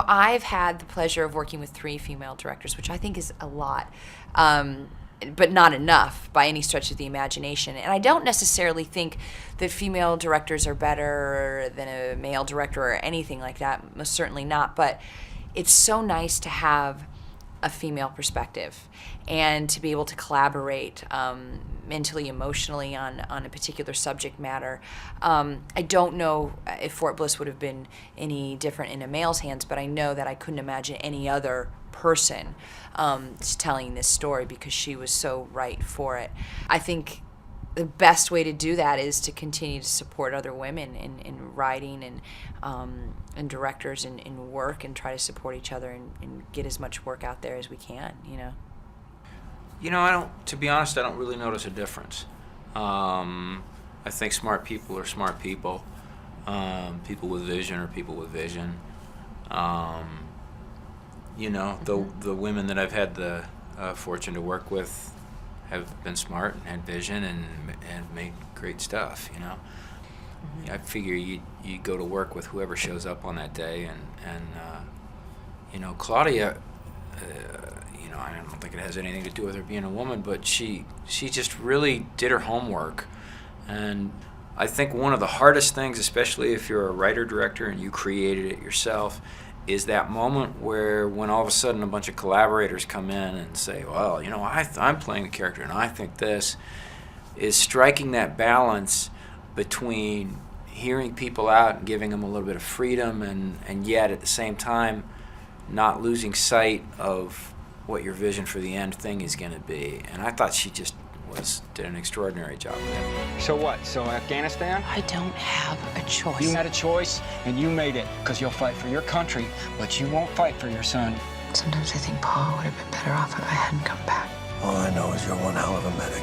I've had the pleasure of working with 3 female directors, which I think is a lot, but not enough by any stretch of the imagination. And I don't necessarily think that female directors are better than a male director or anything like that, most certainly not, but it's so nice to have a female perspective and to be able to collaborate mentally, emotionally on a particular subject matter. I don't know if Fort Bliss would have been any different in a male's hands, but I know that I couldn't imagine any other person telling this story because she was so right for it. I think the best way to do that is to continue to support other women in writing and directors in work, and try to support each other and get as much work out there as we can, To be honest, I don't really notice a difference. I think smart people are smart people. People with vision are people with vision. The women that I've had the fortune to work with have been smart and had vision and made great stuff, I figure you go to work with whoever shows up on that day, and Claudia, I don't think it has anything to do with her being a woman, but she just really did her homework. And I think one of the hardest things, especially if you're a writer-director and you created it yourself, is that moment when all of a sudden a bunch of collaborators come in and say, well, I'm playing the character and I think this, is striking that balance between hearing people out and giving them a little bit of freedom and yet at the same time not losing sight of what your vision for the end thing is going to be. And I thought she just did an extraordinary job with that. So what? So Afghanistan? I don't have a choice. You had a choice, and you made it, because you'll fight for your country, but you won't fight for your son. Sometimes I think Paul would have been better off if I hadn't come back. All I know is you're one hell of a medic.